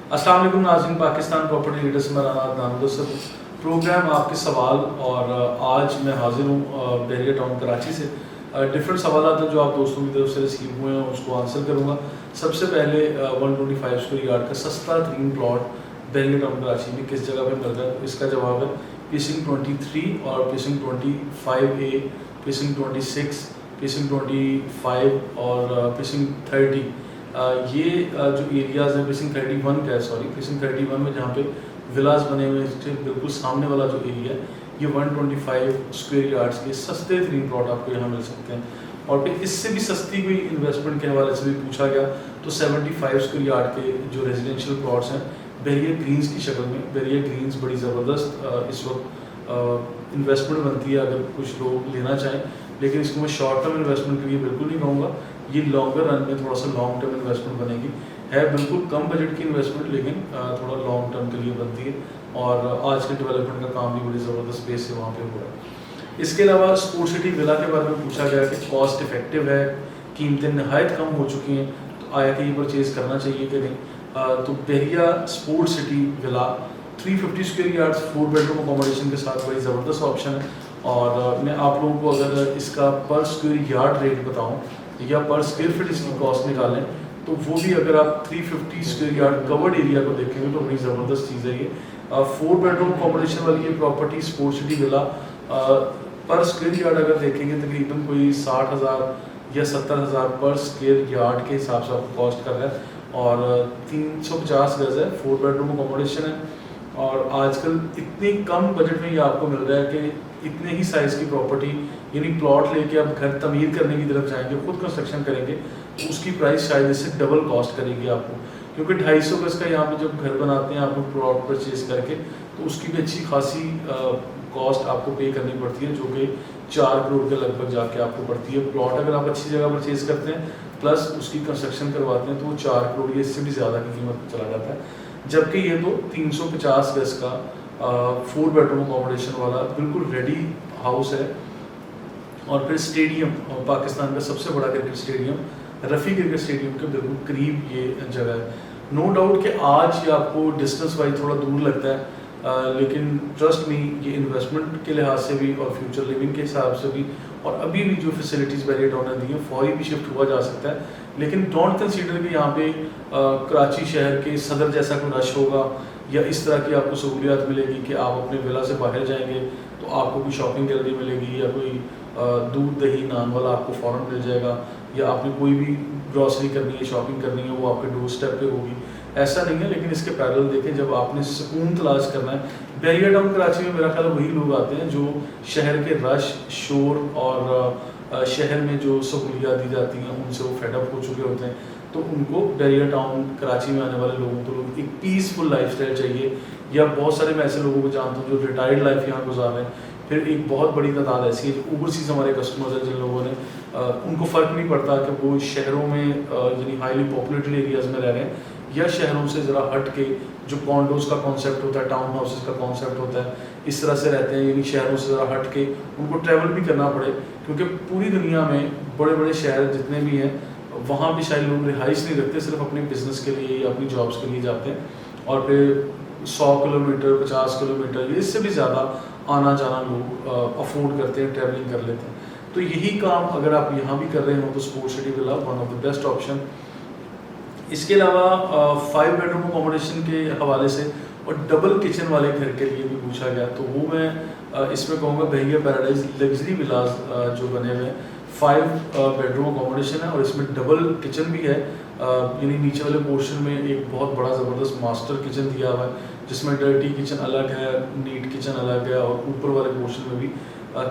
अस्सलाम वालेकुम नाज़रीन, पाकिस्तान प्रॉपर्टी लीडर से मेरा नाम नाम प्रोग्राम आपके सवाल। और आज मैं हाजिर हूँ बहरिया टाउन कराची से। डिफरेंट सवाल हैं जो आप दोस्तों की तरफ से रिसीव हुए हैं, उसको आंसर करूँगा। सबसे पहले 125 स्क्वायर यार्ड का सस्ता तरीन प्लॉट बहरिया टाउन कराची में किस जगह पे मिल रहा है, इसका जवाब है पिसिंग 23 और पिसिंग 25A, पिसिंग 26, पिसिंग 25 और पिसिंग 30। ये जो एरियाज़ हैं पिसिंग 31 का है, सॉरी पिसिंग 31 में जहाँ पे विलास बने हुए हैं, इसके बिल्कुल सामने वाला जो एरिया है, ये 125 स्क्वायर यार्ड्स के सस्ते तरीन प्लॉट आपको यहाँ मिल सकते हैं। और फिर इससे भी सस्ती कोई इन्वेस्टमेंट के हवाले से भी पूछा गया तो 75 स्क्वायर यार्ड के जो रेजिडेंशियल प्लॉट्स हैं बहरिया ग्रीन्स की शक्ल में। बहरिया ग्रीन्स बड़ी ज़बरदस्त इस वक्त इन्वेस्टमेंट बनती है अगर कुछ लोग लेना चाहें, लेकिन इसको मैं शॉर्ट टर्म इन्वेस्टमेंट के लिए बिल्कुल नहीं कहूँगा। ये लॉन्गर रन में थोड़ा सा लॉन्ग टर्म इन्वेस्टमेंट बनेगी। है बिल्कुल कम बजट की इन्वेस्टमेंट, लेकिन थोड़ा लॉन्ग टर्म के लिए बनती है। और आज के डेवलपमेंट का काम भी बड़ी ज़बरदस्त स्पेस से वहाँ पे हो रहा है। इसके अलावा स्पोर्ट सिटी विला के बारे में पूछा गया कि कॉस्ट इफेक्टिव है, कीमतें नहायत कम हो चुकी हैं, तो आया कि ये परचेज़ करना चाहिए कि नहीं। तो Bahria sport city villa 350 square yards 4 bedroom accommodation के साथ बड़ी ज़बरदस्त ऑप्शन है। और मैं आप लोगों को अगर इसका पर स्क्वायर यार्ड रेट बताऊँ या पर स्क्वायर फीट इसकी कॉस्ट निकालें, तो वो भी अगर आप 350 स्क्वायर यार्ड कवर्ड एरिया को देखेंगे तो बड़ी ज़बरदस्त चीज़ है ये। 4 बेडरूम अकोमोडेशन वाली ये प्रॉपर्टी स्पोर्ट सिटी विला पर स्क्वायर यार्ड अगर देखेंगे तकरीबन कोई 60,000 या 70,000 पर स्क्वायर यार्ड के हिसाब से आपको कॉस्ट कर रहा है। और 350 गज़ है, 4 बेडरूम अकोमोडेशन है। और आजकल इतनी कम बजट में ये आपको मिल रहा है कि इतने ही साइज़ की प्रॉपर्टी यानी प्लॉट लेके आप घर तमीर करने की तरफ जाएंगे, खुद कंस्ट्रक्शन करेंगे, तो उसकी प्राइस शायद इससे डबल कॉस्ट करेगी आपको। क्योंकि 250 गज़ का यहाँ पे जब घर बनाते हैं आप लोग प्लॉट परचेज करके, तो उसकी भी अच्छी खासी कॉस्ट आपको पे करनी पड़ती है, जो कि 4 करोड़ के लगभग जाके आपको पड़ती है। प्लॉट अगर आप अच्छी जगह परचेज करते हैं प्लस उसकी कंस्ट्रक्शन करवाते हैं तो वो 4 करोड़ या इससे भी ज़्यादा की कीमत पर चला जाता है। जबकि ये तो 350 गज़ का 4 बेडरूम अकोमोडेशन वाला बिल्कुल रेडी हाउस है। और फिर स्टेडियम, पाकिस्तान का सबसे बड़ा cricket stadium Rafi cricket stadium के बिल्कुल करीब ये जगह है। नो डाउट कि आज ये आपको डिस्टेंस वाइज थोड़ा दूर लगता है, लेकिन ट्रस्ट मी ये इन्वेस्टमेंट के लिहाज से भी और फ्यूचर लिविंग के हिसाब से भी और अभी भी जो फैसिलिटीज़ बहरिया टाउन ने दी हैं फौरी भी शिफ्ट हुआ जा सकता है। लेकिन डोंट कंसीडर कि यहाँ पे कराची शहर के सदर जैसा कोई रश होगा या इस तरह की आपको सहूलियात मिलेगी कि आप अपने विला से बाहर जाएंगे तो आपको कोई शॉपिंग गैलरी मिलेगी या कोई दूध दही नान वाला आपको फ़ौरन मिल जाएगा, या आपने कोई भी ग्रॉसरी करनी है, शॉपिंग करनी है, वो आपके डोर स्टेप पे होगी। ऐसा नहीं है, लेकिन इसके पैरेलल देखें जब आपने सुकून तलाश करना है, बहरिया टाउन कराची में मेरा ख्याल वही लोग आते हैं जो शहर के रश शोर और शहर में जो सहूलियात दी जाती हैं उनसे वो फेडअप हो चुके होते हैं। तो उनको बहरिया टाउन कराची में आने वाले लोगों को एक पीसफुल लाइफस्टाइल चाहिए। या बहुत सारे मैं ऐसे लोगों को जानता हूँ जो रिटायर्ड लाइफ यहाँ गुजार रहे हैं। फिर एक बहुत बड़ी तादाद ऐसी है जो ओवरसीज़ हमारे कस्टमर्स हैं जिन लोगों ने उनको फ़र्क नहीं पड़ता कि वो शहरों में यानी हाईली पॉपुलेटेड एरियाज़ में रह रहे हैं या शहरों से ज़रा हट के जो कॉन्डोज का कॉन्सेप्ट होता है, टाउन हाउसेस का कॉन्सेप्ट होता है, इस तरह से रहते हैं। यानी शहरों से ज़रा हट के उनको ट्रैवल भी करना पड़े, क्योंकि पूरी दुनिया में बड़े बड़े शहर जितने भी हैं वहाँ भी शायद लोग रिहाइश नहीं रखते, सिर्फ अपने बिजनेस के लिए या अपनी जॉब्स के लिए जाते हैं। और फिर 100 किलोमीटर 50 किलोमीटर या इससे भी ज़्यादा आना जाना लोग अफोर्ड करते हैं, ट्रैवलिंग कर लेते हैं। तो यही काम अगर आप यहाँ भी कर रहे हो तो sport city villa one of the best option. इसके अलावा 5 बेडरूम अकोमोडेशन के हवाले से और डबल किचन वाले घर के लिए भी पूछा गया, तो वो मैं इसमें कहूँगा बहरिया पैराडाइज लग्जरी विलास जो बने हुए हैं 5 बेडरूम अकोमोडेशन है और इसमें डबल किचन भी है। यानी नीचे वाले पोर्शन में एक बहुत बड़ा ज़बरदस्त मास्टर किचन दिया हुआ है जिसमें डर्टी किचन अलग है, नीट किचन अलग है, और ऊपर वाले पोर्शन में भी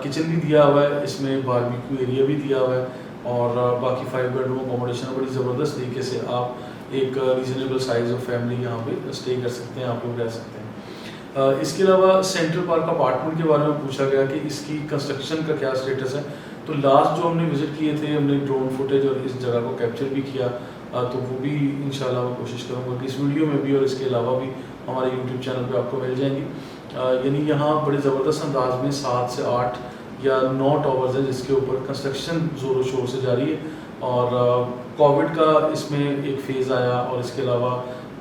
किचन भी दिया हुआ है। इसमें बारबेक्यू एरिया भी दिया हुआ है और बाकी 5 बेडरूम अकोमोडेशन बड़ी ज़बरदस्त तरीके से आप एक रीज़नेबल साइज़ ऑफ फैमिली यहाँ पे स्टे कर सकते हैं, आप लोग रह सकते हैं। इसके अलावा सेंट्रल पार्क अपार्टमेंट के बारे में पूछा गया कि इसकी कंस्ट्रक्शन का क्या स्टेटस है। तो लास्ट जो हमने विज़िट किए थे हमने ड्रोन फुटेज और इस जगह को कैप्चर भी किया, तो वो भी इंशाल्लाह मैं कोशिश करूँगा कि इस वीडियो में भी और इसके अलावा भी हमारे यूट्यूब चैनल पे आपको मिल जाएंगी। यानी यहाँ बड़े ज़बरदस्त अंदाज में 7 से 8 या 9 टावर्स हैं जिसके ऊपर कंस्ट्रक्शन ज़ोरों शोर से जारी है। और कोविड का इसमें एक फ़ेज़ आया और इसके अलावा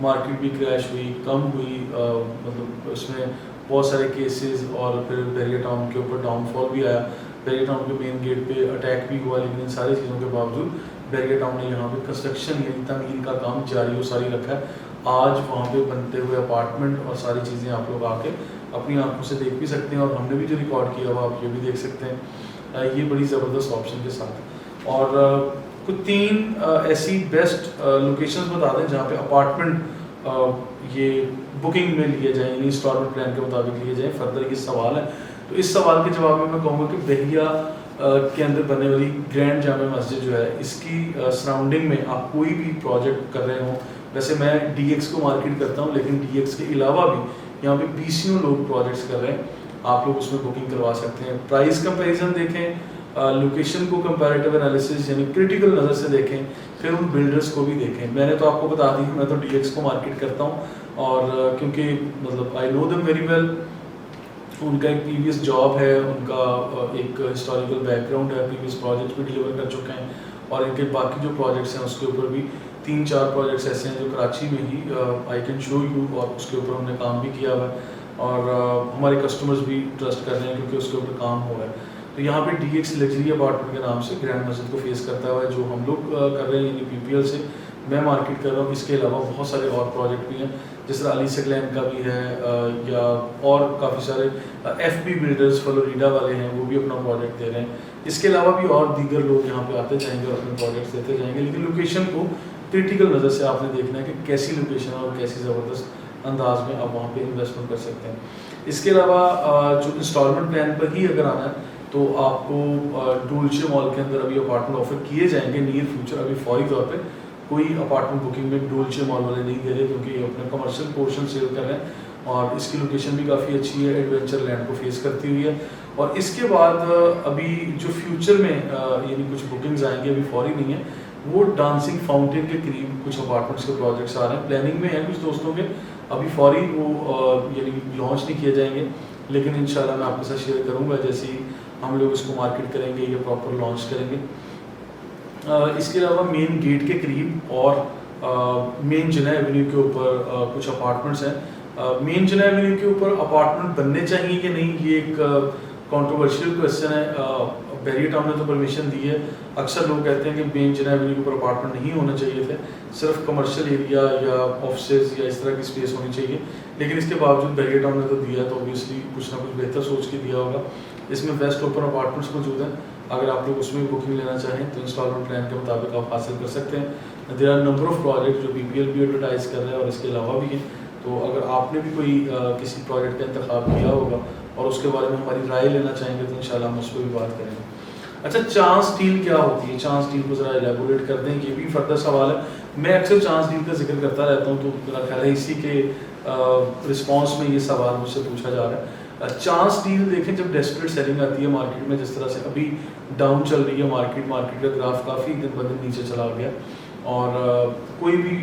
मार्केट भी क्रैश हुई, कम हुई, मतलब उसमें बहुत सारे केसेस, और फिर बैरियर टाउन के ऊपर डाउनफॉल भी आया। बैरियर टाउन के मेन गेट पे अटैक भी हुआ, लेकिन इन सारी चीज़ों के बावजूद बैरियर टाउन ने यहाँ पे कंस्ट्रक्शन यानी तमीर का काम जारी और सारी रखा है। आज वहाँ पे बनते हुए अपार्टमेंट और सारी चीज़ें आप लोग आके अपनी आंखों से देख भी सकते हैं, और हमने भी जो रिकॉर्ड किया हुआ आप ये भी देख सकते हैं, ये बड़ी ज़बरदस्त ऑप्शन के साथ। और कुछ 3 ऐसी बेस्ट लोकेशंस बता दें जहाँ पे अपार्टमेंट ये बुकिंग में लिए जाए, यानी इंस्टॉलमेंट प्लान के मुताबिक लिए जाए। फर्दर ये सवाल है, तो इस सवाल के जवाब में मैं कहूँगा कि बहरिया के अंदर बनने वाली ग्रैंड जामा मस्जिद जो है, इसकी सराउंडिंग में आप कोई भी प्रोजेक्ट कर रहे हो, वैसे मैं DX को मार्केट करता हूँ, लेकिन DX के अलावा भी यहाँ पे BCO लोग प्रोजेक्ट्स कर रहे हैं, आप लोग उसमें बुकिंग करवा सकते हैं। प्राइस कंपैरिजन देखें, लोकेशन को कंपैरेटिव एनालिसिस यानी क्रिटिकल नज़र से देखें, फिर उन बिल्डर्स को भी देखें। मैंने तो आपको बता दी, मैं तो DX को मार्केट करता हूँ, और क्योंकि मतलब I know them very well, उनका एक प्रीवियस जॉब है, उनका एक हिस्टोरिकल बैकग्राउंड है, प्रीवियस प्रोजेक्ट्स भी डिलीवर कर चुके हैं, और इनके बाकी जो प्रोजेक्ट्स हैं उसके ऊपर भी 3-4 प्रोजेक्ट्स ऐसे हैं जो कराची में ही आई कैन शो यू, और उसके ऊपर हमने काम भी किया हुआ है, और हमारे कस्टमर्स भी ट्रस्ट कर रहे हैं क्योंकि उसके ऊपर काम हुआ है। तो यहाँ पे DX लग्जरी अपार्टमेंट के नाम से ग्रैंड मस्जिद को फेस करता हुआ है, जो हम लोग कर रहे हैं, यानी PPL से मैं मार्केट कर रहा हूँ। इसके अलावा बहुत सारे और प्रोजेक्ट भी हैं, जिस तरह अली सकलैन का भी है, या और काफ़ी सारे FB बिल्डर्स फ्लोरिडा वाले हैं, वो भी अपना प्रोजेक्ट दे रहे हैं। इसके अलावा भी और दीगर लोग यहाँ पे आते जाएंगे और अपने प्रोजेक्ट्स देते जाएंगे, लेकिन लोकेशन को क्रिटिकल नज़र से आपने देखना है कि कैसी लोकेशन है और कैसी ज़बरदस्त अंदाज में आप वहाँ पे इन्वेस्टमेंट कर सकते हैं। इसके अलावा जो इंस्टॉलमेंट प्लान पर ही अगर आना है, तो आपको डोल्चे मॉल के अंदर अभी अपार्टमेंट ऑफर किए जाएंगे नियर फ्यूचर। अभी फौरी तौर पे कोई अपार्टमेंट बुकिंग में डोल्चे मॉल वाले नहीं दे रहे, क्योंकि ये अपने कमर्शियल पोर्शन सेल कर रहे हैं, और इसकी लोकेशन भी काफ़ी अच्छी है, एडवेंचर लैंड को फेस करती हुई है। और इसके बाद अभी जो फ्यूचर में यानी कुछ बुकिंग्स आएंगे, अभी फौरी नहीं है, वो डांसिंग फाउंटेन के करीब कुछ अपार्टमेंट्स के प्रोजेक्ट्स आ रहे हैं, प्लानिंग में है कुछ दोस्तों के, अभी फौरी वो यानी लॉन्च नहीं किए जाएंगे, लेकिन इंशाल्लाह मैं आपके साथ शेयर करूँगा जैसे ही हम लोग इसको मार्केट करेंगे या प्रॉपर लॉन्च करेंगे। इसके अलावा मेन गेट के करीब और मेन जिना एवेन्यू के ऊपर कुछ अपार्टमेंट्स हैं। मेन जिना एवेन्यू के ऊपर अपार्टमेंट बनने चाहिए कि नहीं, ये एक कंट्रोवर्शियल क्वेश्चन है। बैरियर टाउन ने तो परमिशन दी है। अक्सर लोग कहते हैं कि मेन जिना एवेन्यू के ऊपर अपार्टमेंट नहीं होने चाहिए थे, सिर्फ कमर्शियल एरिया या ऑफिसेज या इस तरह की स्पेस होनी चाहिए, लेकिन इसके बावजूद बैरियर टाउन ने तो दिया है, तो ऑब्वियसली कुछ ना कुछ बेहतर सोच के दिया होगा। इसमें बेस्ट ओपन अपार्टमेंट्स मौजूद हैं, अगर आप लोग उसमें बुकिंग लेना चाहें तो इंस्टॉलमेंट प्लान के मुताबिक आप हासिल कर सकते हैं। There are number of project जो PPL भी एडवर्टाइज कर रहे हैं और इसके अलावा भी हैं, तो अगर आपने भी कोई किसी प्रोजेक्ट का इंतखाब किया होगा और उसके बारे में हमारी राय लेना चाहेंगे तो इंशाल्लाह हम उस पर भी बात करेंगे। अच्छा, चांस डील क्या होती है? चांस डील को ज़रा एलैबोरेट कर दें, ये भी फर्दर सवाल है। मैं अक्सर चांस डील का जिक्र करता रहता हूँ, तो मेरा ख्याल है इसी के रिस्पॉन्स में ये सवाल मुझसे पूछा जा रहा है। चांस डील देखें, जब डेस्परेट सेलिंग आती है मार्केट में, जिस तरह से अभी डाउन चल रही है मार्केट का ग्राफ काफ़ी दिन ब दिन नीचे चला गया, और कोई भी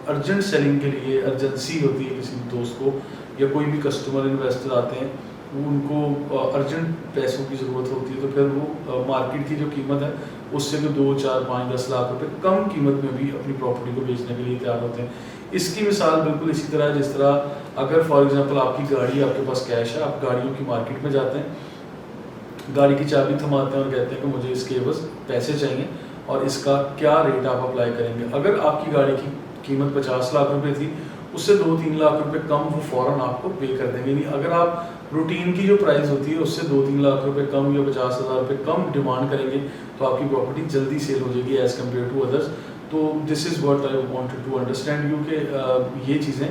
अर्जेंट सेलिंग के लिए अर्जेंसी होती है किसी दोस्त को, या कोई भी कस्टमर इन्वेस्टर आते हैं, उनको अर्जेंट पैसों की ज़रूरत होती है, तो फिर वो मार्केट की जो कीमत है उससे भी 2, 4, 5, 10 लाख रुपए कम कीमत में भी अपनी प्रॉपर्टी को बेचने के लिए तैयार होते हैं। इसकी मिसाल बिल्कुल इसी तरह, जिस तरह अगर फॉर एग्जांपल आपकी गाड़ी, आपके पास कैश है, आप गाड़ियों की मार्केट में जाते हैं, गाड़ी की चाबी थमाते हैं और कहते हैं कि मुझे इसके बस पैसे चाहिए और इसका क्या रेट आप अप्लाई करेंगे। अगर आपकी गाड़ी की कीमत 50 लाख रुपए थी, उससे 2-3 लाख रुपए कम वो फ़ौरन आपको पे कर देंगे। नहीं, अगर आप रूटीन की जो प्राइस होती है उससे 2-3 लाख रुपए कम या 50,000 रुपये कम डिमांड करेंगे, तो आपकी प्रॉपर्टी जल्दी सेल हो जाएगी एज़ कम्पेयर टू अदर्स। तो this is what I wanted to understand you कि ये चीज़ें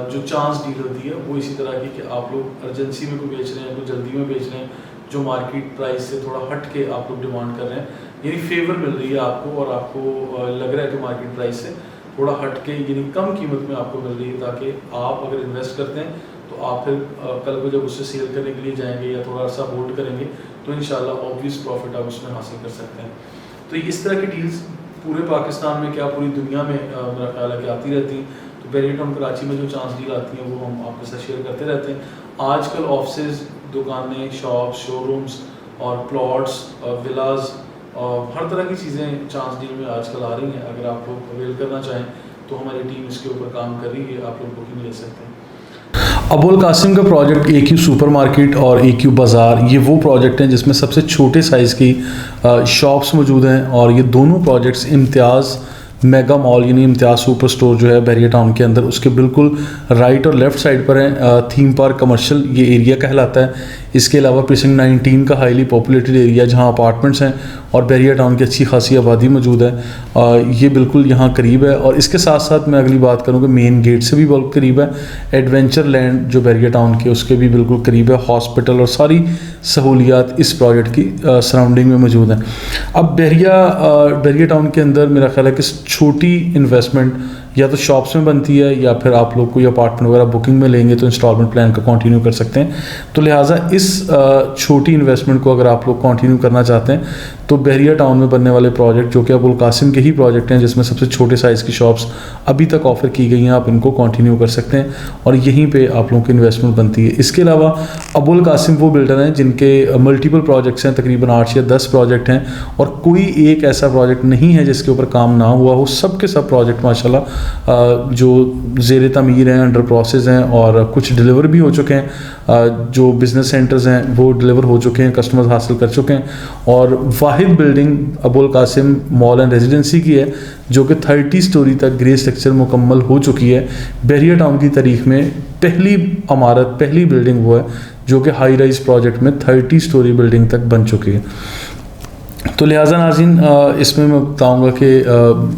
जो चांस डील होती है वो इसी तरह की कि आप लोग अर्जेंसी में कोई बेच रहे हैं, कोई जल्दी में बेच रहे हैं, जो मार्केट प्राइस से थोड़ा हट के आप लोग डिमांड कर रहे हैं, यानी फेवर मिल रही है आपको, और आपको लग रहा है कि मार्केट प्राइस से थोड़ा हट के यानी कम कीमत में आपको मिल रही है, ताकि आप अगर इन्वेस्ट करते हैं तो आप फिर कल को जब उससे सेल करने के लिए जाएंगे या थोड़ा सा होल्ड करेंगे तो इंशाल्लाह ऑब्वियस प्रॉफिट आप उसमें हासिल कर सकते हैं। तो इस तरह की डील्स पूरे पाकिस्तान में, क्या पूरी दुनिया में मेरा ख्याल है कि आती रहती हैं। तो बैरियर टाउन कराची में जो चांस डील आती हैं वो हम आपके साथ शेयर करते रहते हैं। आजकल ऑफिसेज, दुकानें, शॉप्स, शोरूम्स और प्लॉट्स, विलाज और हर तरह की चीज़ें चांस डील में आजकल आ रही हैं। अगर आप लोग अवेल करना चाहें तो हमारी टीम इसके ऊपर काम कर रही है, आप लोग बुकिंग ले सकते हैं। अबुल कासिम का प्रोजेक्ट AQ सुपर मार्केट और AQ बाज़ार, ये वो प्रोजेक्ट हैं जिसमें सबसे छोटे साइज़ की शॉप्स मौजूद हैं, और ये दोनों प्रोजेक्ट्स इम्तियाज़ मेगा मॉल यानी इम्तियाज़ सुपर स्टोर जो है बैरिया टाउन के अंदर, उसके बिल्कुल राइट और लेफ़्ट साइड पर हैं। थीम पार्क कमर्शियल ये एरिया कहलाता है। इसके अलावा प्रीसिंक्ट 19 का हाईली पॉपुलेटेड एरिया जहां अपार्टमेंट्स हैं और बैरिया टाउन की अच्छी खासी आबादी मौजूद है, ये बिल्कुल यहाँ करीब है। और इसके साथ साथ मैं अगली बात करूँ कि मेन गेट से भी बहुत करीब है। एडवेंचर लैंड जो बैरिया टाउन के उसके भी बिल्कुल करीब है। हॉस्पिटल और सारी सहूलियात इस प्रोजेक्ट की सराउंडिंग में मौजूद हैं। अब बैरिया टाउन के अंदर मेरा ख्याल है कि छोटी इन्वेस्टमेंट या तो शॉप्स में बनती है, या फिर आप लोग कोई अपार्टमेंट वगैरह बुकिंग में लेंगे तो इंस्टॉलमेंट प्लान का कंटिन्यू कर सकते हैं। तो लिहाजा इस छोटी इन्वेस्टमेंट को अगर आप लोग कंटिन्यू करना चाहते हैं तो बैरिया टाउन में बनने वाले प्रोजेक्ट जो कि अबुल कासिम के ही प्रोजेक्ट हैं, जिसमें सबसे छोटे साइज़ की शॉप्स अभी तक ऑफ़र की गई हैं, आप इनको कंटिन्यू कर सकते हैं और यहीं पे आप लोगों की इन्वेस्टमेंट बनती है। इसके अलावा अबुल कासिम वो बिल्डर हैं जिनके मल्टीपल प्रोजेक्ट्स हैं, तकरीबन 8 या 10 प्रोजेक्ट हैं, और कोई एक ऐसा प्रोजेक्ट नहीं है जिसके ऊपर काम ना हुआ हो। सब के सब प्रोजेक्ट माशाल्लाह जो ज़ेर तमीर हैं, अंडर प्रोसेस हैं, और कुछ डिलीवर भी हो चुके हैं। जो बिज़नेस सेंटर्स हैं वो डिलीवर हो चुके हैं, कस्टमर्स हासिल कर चुके हैं। और Wahid building Abul Qasim mall and residency की है जो कि 30 स्टोरी तक ग्रे स्ट्रक्चर मुकम्मल हो चुकी है। बैरिया टाउन की तारीख में पहली इमारत, पहली बिल्डिंग वो है जो कि हाई राइज प्रोजेक्ट में 30 स्टोरी बिल्डिंग तक बन चुकी है। तो लिहाजा नाज़रीन, इसमें मैं बताऊँगा कि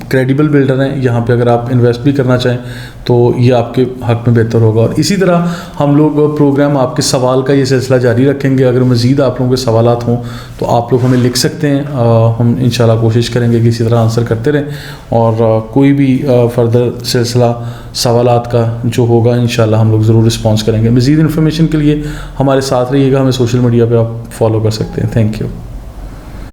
क्रेडिबल बिल्डर हैं। यहाँ पे अगर आप इन्वेस्ट भी करना चाहें तो ये आपके हक़ में बेहतर होगा। और इसी तरह हम लोग प्रोग्राम आपके सवाल का ये सिलसिला जारी रखेंगे। अगर मज़ीद आप लोगों के सवालात हों तो आप लोग हमें लिख सकते हैं, हम इंशाल्लाह कोशिश करेंगे कि इसी तरह आंसर करते रहें। और कोई भी फ़र्दर सिलसिला सवालात का जो होगा इंशाल्लाह हम लोग ज़रूर रिस्पॉन्स करेंगे। मज़ीद इन्फॉर्मेशन के लिए हमारे साथ रहिएगा, हमें सोशल मीडिया पर आप फॉलो कर सकते हैं। Thank you.